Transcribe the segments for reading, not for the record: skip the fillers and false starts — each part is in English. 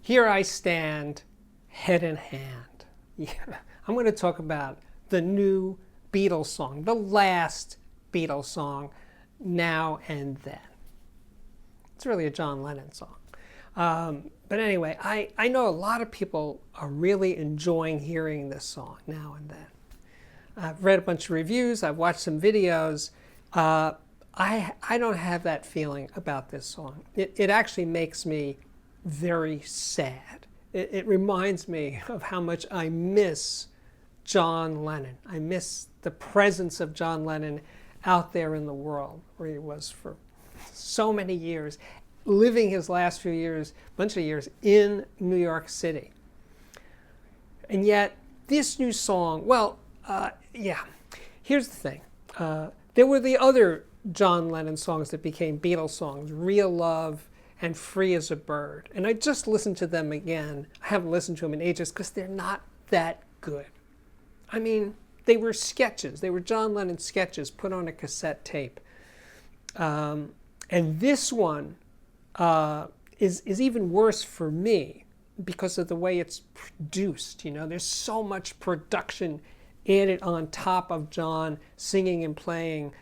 Here I stand, head in hand. Yeah, I'm going to talk about the new Beatles song, the last Beatles song, Now and Then. It's really a John Lennon song. But anyway, I know a lot of people are really enjoying hearing this song, Now and Then. I've read a bunch of reviews, I've watched some videos. I don't have that feeling about this song. It actually makes me very sad. It reminds me of how much I miss John Lennon. I miss the presence of John Lennon out there in the world, where he was for so many years, living his last few years, bunch of years, in New York City. And yet, this new song, here's the thing. There were the other John Lennon songs that became Beatles songs, Real Love and Free as a Bird. And I just listened to them again. I haven't listened to them in ages because they're not that good. I mean, they were sketches. They were John Lennon sketches put on a cassette tape. And this one is even worse for me because of the way it's produced. You know, there's so much production added on top of John singing and playing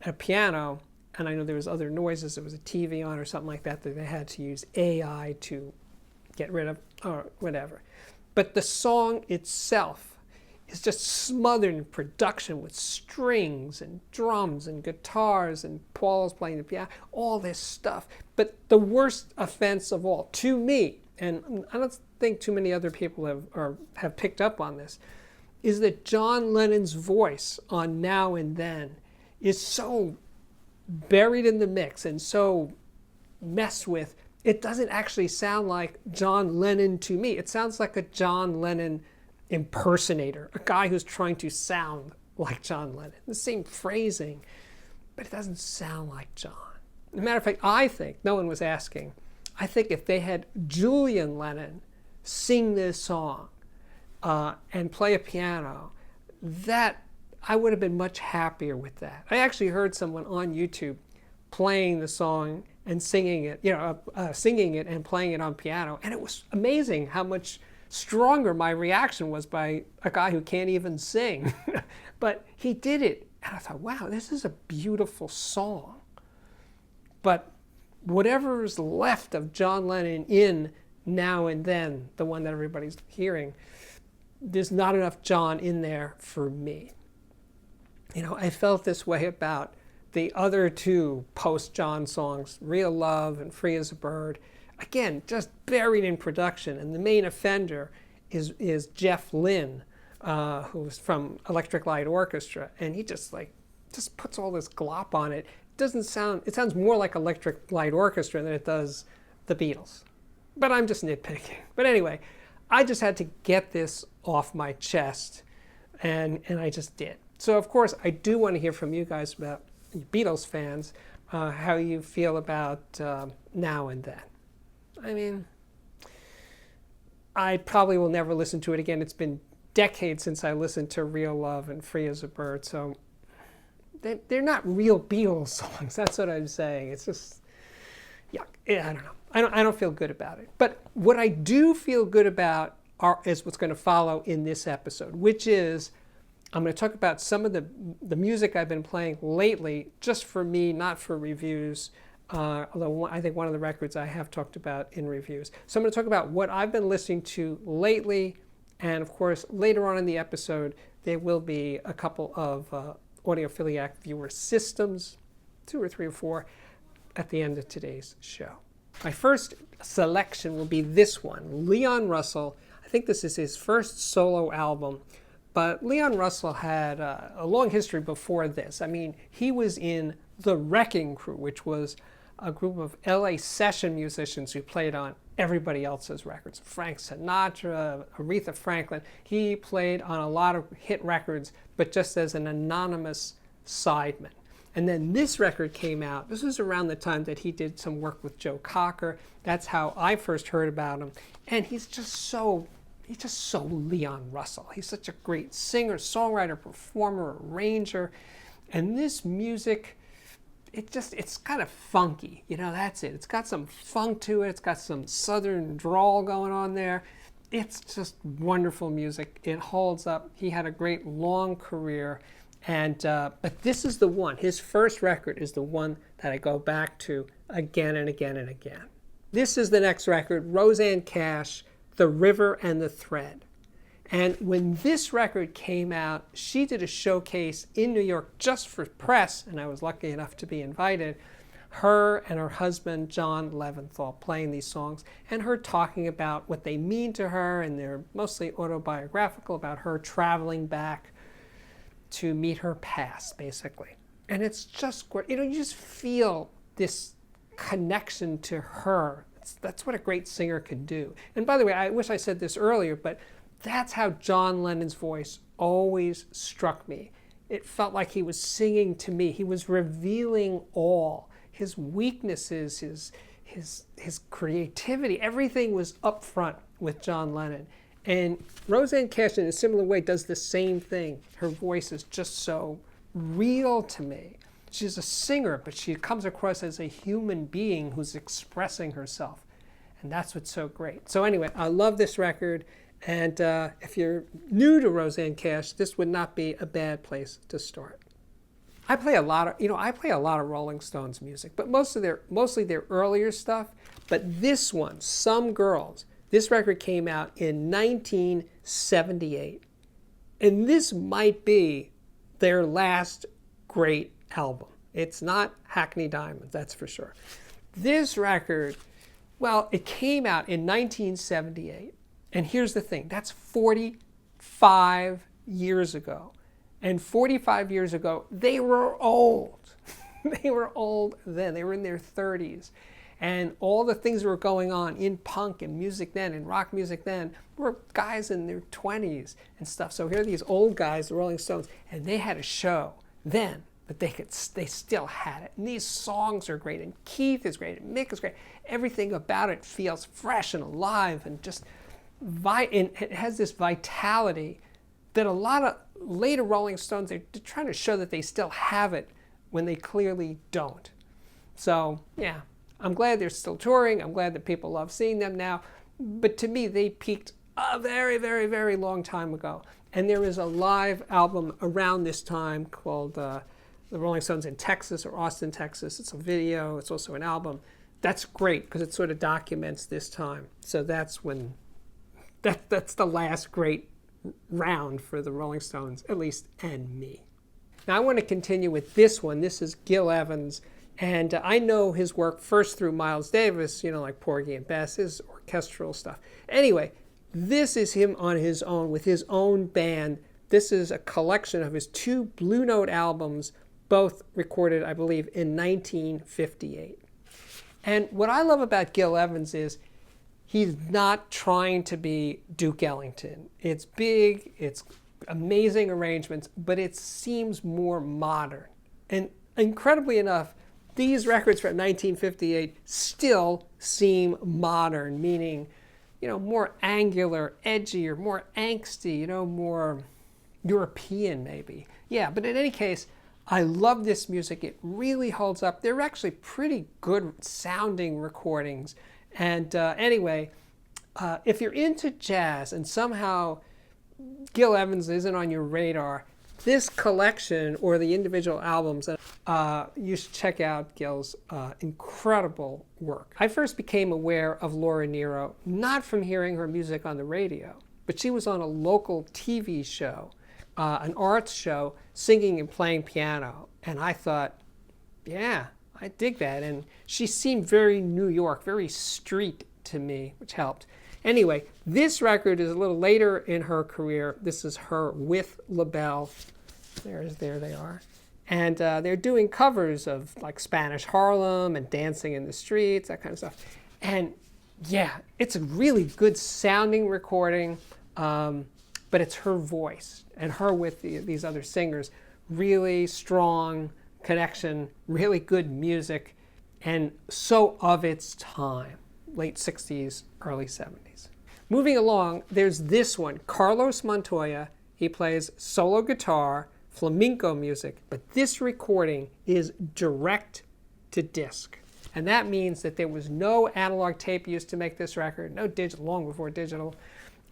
a piano. And I know there was other noises. There was a TV on or something like that that they had to use AI to get rid of or whatever. But the song itself is just smothered in production with strings and drums and guitars and Paul's playing the piano, all this stuff. But the worst offense of all, to me, and I don't think too many other people have picked up on this, is that John Lennon's voice on Now and Then is so buried in the mix and so messed with, it doesn't actually sound like John Lennon to me. It sounds like a John Lennon impersonator, a guy who's trying to sound like John Lennon. The same phrasing, but it doesn't sound like John. As a matter of fact, I think, no one was asking, I think if they had Julian Lennon sing this song and play a piano, that I would have been much happier with that. I actually heard someone on YouTube playing the song and singing it, singing it and playing it on piano, and it was amazing how much stronger my reaction was by a guy who can't even sing. But he did it, and I thought, wow, this is a beautiful song. But whatever's left of John Lennon in Now and Then, the one that everybody's hearing, there's not enough John in there for me. You know, I felt this way about the other two post-John songs, Real Love and Free as a Bird. Again, just buried in production. And the main offender is Jeff Lynne, who's from Electric Light Orchestra. And he just puts all this glop on it. It sounds more like Electric Light Orchestra than it does the Beatles. But I'm just nitpicking. But anyway, I just had to get this off my chest, and I just did. So, of course, I do want to hear from you guys, about Beatles fans, how you feel about Now and Then. I mean, I probably will never listen to it again. It's been decades since I listened to Real Love and Free as a Bird, so they're not real Beatles songs. That's what I'm saying. It's just, yuck. I don't know. I don't feel good about it. But what I do feel good about is what's going to follow in this episode, which is I'm going to talk about some of the music I've been playing lately, just for me, not for reviews, although I think one of the records I have talked about in reviews. So I'm going to talk about what I've been listening to lately, and of course, later on in the episode, there will be a couple of Audiophiliac viewer systems, 2 or 3 or 4, at the end of today's show. My first selection will be this one, Leon Russell. I think this is his first solo album. But Leon Russell had a long history before this. I mean, he was in the Wrecking Crew, which was a group of LA session musicians who played on everybody else's records. Frank Sinatra, Aretha Franklin. He played on a lot of hit records, but just as an anonymous sideman. And then this record came out. This was around the time that he did some work with Joe Cocker. That's how I first heard about him. And he's just so Leon Russell. He's such a great singer, songwriter, performer, arranger. And this music, it's kind of funky. You know, that's it. It's got some funk to it. It's got some southern drawl going on there. It's just wonderful music. It holds up. He had a great long career. And but this is the one. His first record is the one that I go back to again and again and again. This is the next record, Rosanne Cash, The River and the Thread. And when this record came out, she did a showcase in New York just for press, and I was lucky enough to be invited. Her and her husband, John Leventhal, playing these songs, and her talking about what they mean to her, and they're mostly autobiographical about her traveling back to meet her past, basically. And it's just, you know, you just feel this connection to her. That's what a great singer can do. And by the way, I wish I said this earlier, but that's how John Lennon's voice always struck me. It felt like he was singing to me. He was revealing all his weaknesses, his creativity. Everything was up front with John Lennon. And Rosanne Cash, in a similar way, does the same thing. Her voice is just so real to me. She's a singer, but she comes across as a human being who's expressing herself. And that's what's so great. So anyway, I love this record. And if you're new to Rosanne Cash, this would not be a bad place to start. I play a lot of Rolling Stones music, but mostly their earlier stuff. But this one, Some Girls, this record came out in 1978. And this might be their last great album. It's not Hackney Diamonds, that's for sure. This record, well, it came out in 1978. And here's the thing, that's 45 years ago. And 45 years ago, they were old. They were old then. They were in their 30s. And all the things that were going on in punk and music then, and rock music then, were guys in their 20s and stuff. So here are these old guys, the Rolling Stones, and they had a show then, but they still had it. And these songs are great, and Keith is great, and Mick is great. Everything about it feels fresh and alive, and just and it has this vitality that a lot of later Rolling Stones, they're trying to show that they still have it when they clearly don't. So, yeah, I'm glad they're still touring. I'm glad that people love seeing them now. But to me, they peaked a very, very, very long time ago. And there is a live album around this time called The Rolling Stones in Texas or Austin, Texas. It's a video. It's also an album. That's great because it sort of documents this time. So that's when... That's the last great round for the Rolling Stones, at least, and me. Now I want to continue with this one. This is Gil Evans, and I know his work first through Miles Davis, you know, like Porgy and Bess, his orchestral stuff. Anyway, this is him on his own with his own band. This is a collection of his 2 Blue Note albums, both recorded, I believe, in 1958. And what I love about Gil Evans is he's not trying to be Duke Ellington. It's big, it's amazing arrangements, but it seems more modern. And incredibly enough, these records from 1958 still seem modern, meaning, you know, more angular, edgier, more angsty, you know, more European maybe. Yeah, but in any case, I love this music. It really holds up. They're actually pretty good sounding recordings. And anyway, if you're into jazz and somehow Gil Evans isn't on your radar, this collection or the individual albums, you should check out Gil's incredible work. I first became aware of Laura Nyro not from hearing her music on the radio, but she was on a local TV show, an arts show, singing and playing piano. And I thought, yeah, I dig that. And she seemed very New York, very street to me, which helped. Anyway, this record is a little later in her career. This is her with LaBelle. There they are. And they're doing covers of like Spanish Harlem and Dancing in the Streets, that kind of stuff. And yeah, it's a really good sounding recording, but it's her voice and her with these other singers. Really strong connection, really good music, and so of its time, late 60s, early 70s. Moving along, there's this one, Carlos Montoya. He plays solo guitar, flamenco music, but this recording is direct to disc. And that means that there was no analog tape used to make this record, no digital, long before digital.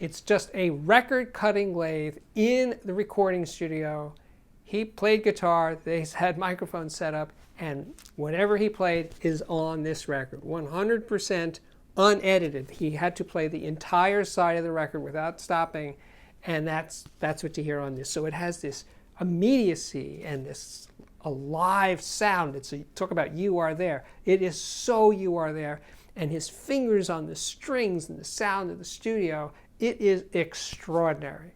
It's just a record cutting lathe in the recording studio. He played guitar, they had microphones set up, and whatever he played is on this record, 100% unedited. He had to play the entire side of the record without stopping, and that's what you hear on this. So it has this immediacy and this alive sound. It's talk about You Are There. It is so You Are There, and his fingers on the strings and the sound of the studio, it is extraordinary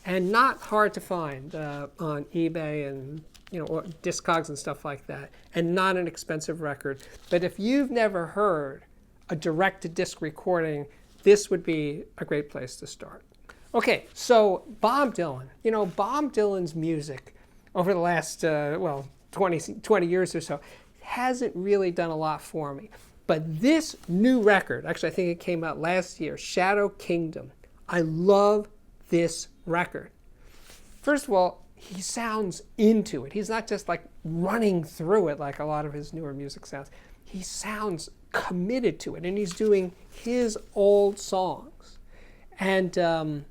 and not hard to find on eBay and or Discogs and stuff like that, and not an expensive record. But if you've never heard a direct-to-disc recording, this would be a great place to start. Okay, so Bob Dylan. Bob Dylan's music over the last, 20 years or so hasn't really done a lot for me. But this new record, actually I think it came out last year, Shadow Kingdom, I love this record. First of all, he sounds into it. He's not just like running through it like a lot of his newer music sounds. He sounds committed to it, and he's doing his old songs. And they're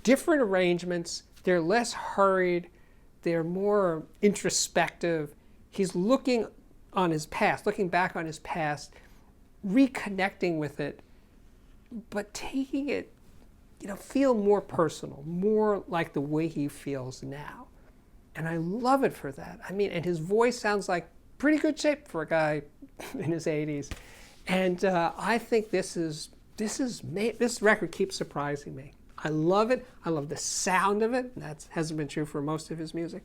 different arrangements. They're less hurried. They're more introspective. He's looking on his past, looking back on his past, reconnecting with it, but taking it, feel more personal, more like the way he feels now. And I love it for that. And his voice sounds like pretty good shape for a guy in his 80s. And I think this record keeps surprising me. I love it. I love the sound of it. That hasn't been true for most of his music.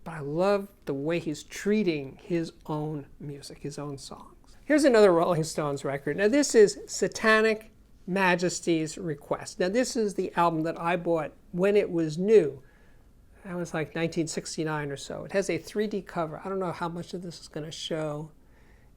But I love the way he's treating his own music, his own songs. Here's another Rolling Stones record. Now this is Satanic Majesty's Request. Now this is the album that I bought when it was new. That was like 1969 or so. It has a 3D cover. I don't know how much of this is going to show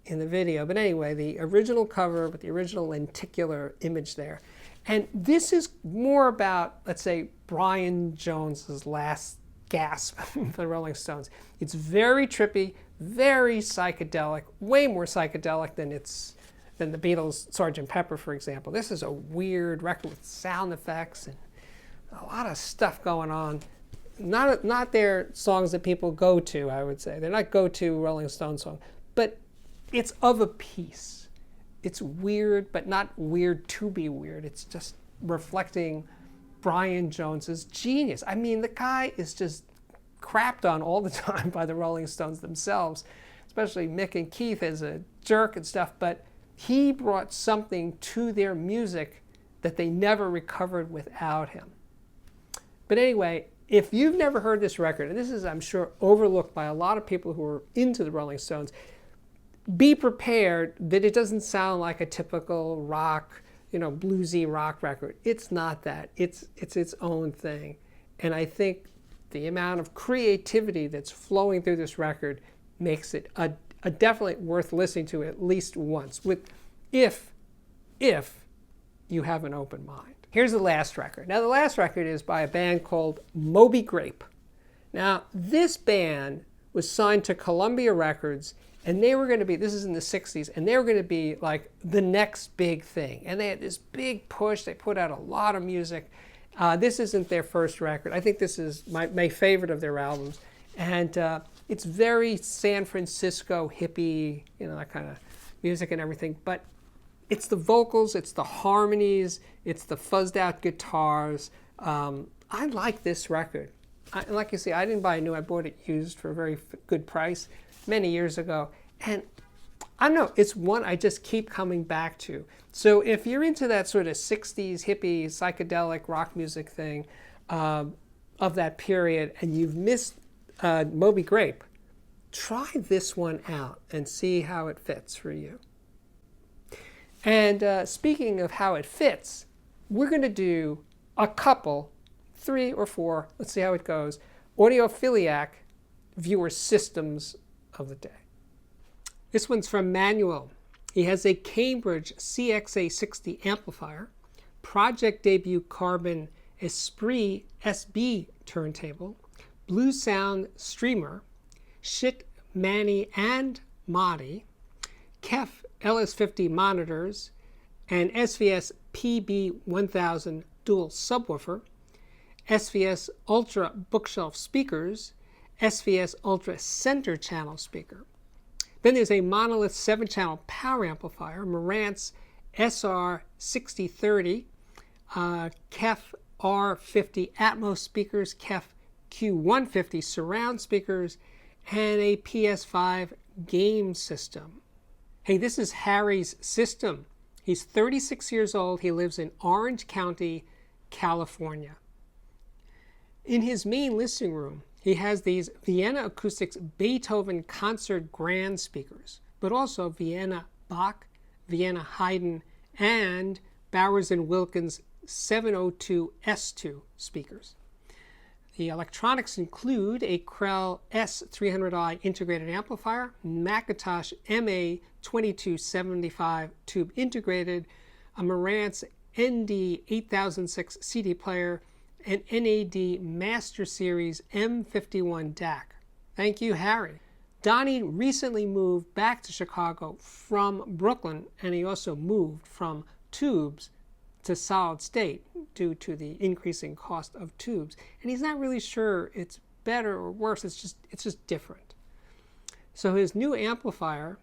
in the video. But anyway, the original cover with the original lenticular image there. And this is more about, let's say, Brian Jones's last gasp for the Rolling Stones. It's very trippy, very psychedelic, way more psychedelic than the Beatles' Sgt. Pepper, for example. This is a weird record with sound effects and a lot of stuff going on. Not their songs that people go to, I would say. They're not go-to Rolling Stones songs, but it's of a piece. It's weird, but not weird to be weird. It's just reflecting Brian Jones's genius. The guy is just crapped on all the time by the Rolling Stones themselves, especially Mick and Keith as a jerk and stuff, but he brought something to their music that they never recovered without him. But anyway, if you've never heard this record, and this is, I'm sure, overlooked by a lot of people who are into the Rolling Stones, be prepared that it doesn't sound like a typical rock, bluesy rock record. It's not that. It's its own thing. And I think the amount of creativity that's flowing through this record makes it a definitely worth listening to at least once, if you have an open mind. Here's the last record. Now, the last record is by a band called Moby Grape. Now, this band was signed to Columbia Records, and they were going to be, this is in the 60s, and they were going to be like the next big thing. And they had this big push. They put out a lot of music. This isn't their first record. I think this is my favorite of their albums. And it's very San Francisco hippie, that kind of music and everything. But it's the vocals, it's the harmonies, it's the fuzzed out guitars. I like this record. Like you see, I didn't buy it new. I bought it used for a very good price many years ago. And I don't know, it's one I just keep coming back to. So if you're into that sort of 60s hippie psychedelic rock music thing of that period and you've missed Moby Grape, try this one out and see how it fits for you. And speaking of how it fits, we're going to do a couple, 3 or 4, let's see how it goes, audiophiliac viewer systems of the day. This one's from Manuel. He has a Cambridge CXA60 amplifier, project debut Carbon Esprit SB turntable, Blue Sound Streamer, Shit Manny and Madi, Kef LS50 monitors, and SVS PB1000 dual subwoofer, SVS Ultra bookshelf speakers, SVS Ultra center channel speaker. Then there's a Monolith 7-channel power amplifier, Marantz SR6030, Kef R50 Atmos speakers, Kef Q150 surround speakers, and a PS5 game system. Hey, this is Harry's system. He's 36 years old. He lives in Orange County, California. In his main listening room, he has these Vienna Acoustics Beethoven Concert Grand speakers, but also Vienna Bach, Vienna Haydn, and Bowers & Wilkins 702 S2 speakers. The electronics include a Krell S300i integrated amplifier, Macintosh MA2275 tube integrated, a Marantz ND8006 CD player, an NAD Master Series M51 DAC. Thank you, Harry. Donnie recently moved back to Chicago from Brooklyn, and he also moved from tubes to solid state due to the increasing cost of tubes. And he's not really sure it's better or worse, it's just different. So his new amplifier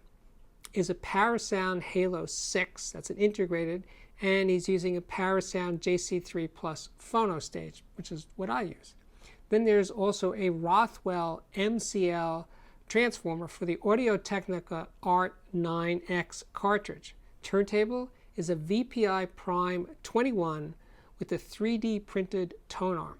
is a Parasound Halo 6, that's an integrated, and he's using a Parasound JC3 Plus phono stage, which is what I use. Then there's also a Rothwell MCL transformer for the Audio-Technica Art 9X cartridge. Turntable is a VPI Prime 21 with a 3D printed tone arm.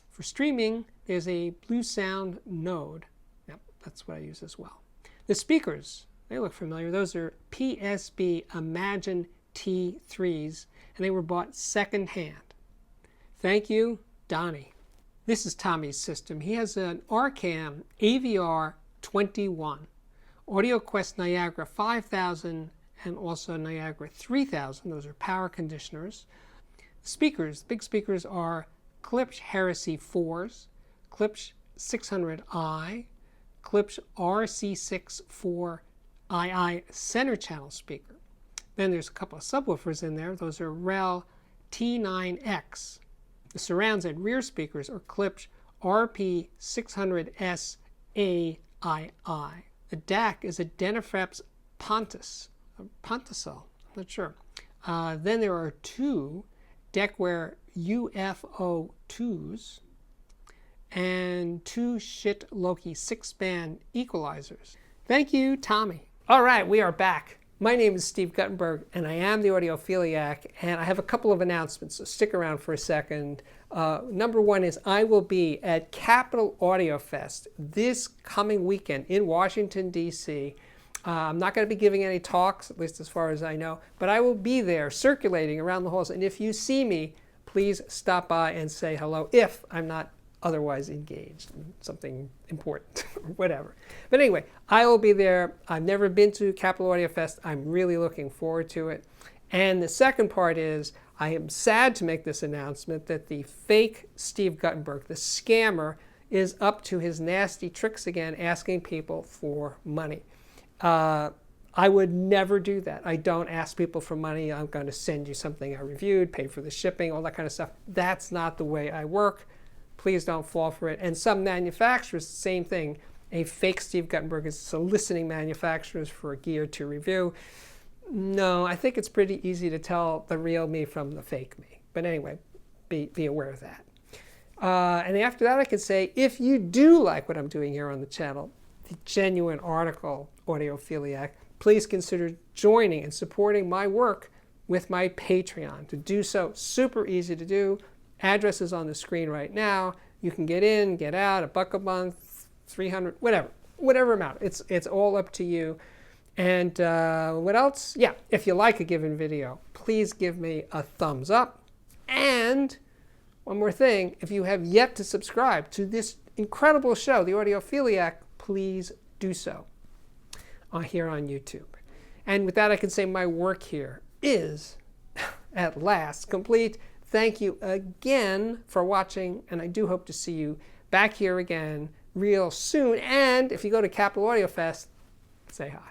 For streaming, there's a Blue Sound Node. Yep, that's what I use as well. The speakers, they look familiar. Those are PSB Imagine T3s, and they were bought secondhand. Thank you, Donnie. This is Tommy's system. He has an Arcam AVR 21, AudioQuest Niagara 5000, and also Niagara 3000. Those are power conditioners. Speakers, big speakers are Klipsch Heresy 4s, Klipsch 600i, Klipsch RC6 4II center channel speaker. Then there's a couple of subwoofers in there. Those are Rel T9X. The surrounds and rear speakers are Klipsch RP600S AII. The DAC is a Denafreps Pontus, Pontusol, I'm not sure. Then there are two Deckware UFO2s and two Shit Loki 6-band equalizers. Thank you, Tommy. All right, we are back. My name is Steve Guttenberg, and I am the Audiophiliac, and I have a couple of announcements, so stick around for a second. Number one is I will be at Capitol Audio Fest this coming weekend in Washington, D.C. I'm not going to be giving any talks, at least as far as I know, but I will be there circulating around the halls, and if you see me, please stop by and say hello if I'm not otherwise engaged in something important or whatever. But anyway, I will be there. I've never been to Capitol Audio Fest. I'm really looking forward to it. And the second part is I am sad to make this announcement that the fake Steve Guttenberg, the scammer, is up to his nasty tricks again, asking people for money. I would never do that. I don't ask people for money. I'm going to send you something I reviewed, pay for the shipping, all that kind of stuff. That's not the way I work. Please don't fall for it. And some manufacturers, same thing. A fake Steve Guttenberg is soliciting manufacturers for gear to review. No, I think it's pretty easy to tell the real me from the fake me. But anyway, be aware of that. And after that, I could say, if you do like what I'm doing here on the channel, the genuine article Audiophiliac, please consider joining and supporting my work with my Patreon. To do so, super easy to do. Address is on the screen right now. You can get in, get out, $1 a month, 300, whatever amount. It's all up to you. And what else? Yeah, if you like a given video, please give me a thumbs up. And one more thing, if you have yet to subscribe to this incredible show, The Audiophiliac, please do so here on YouTube. And with that, I can say my work here is at last complete. Thank you again for watching, and I do hope to see you back here again real soon. And if you go to Capital Audio Fest, say hi.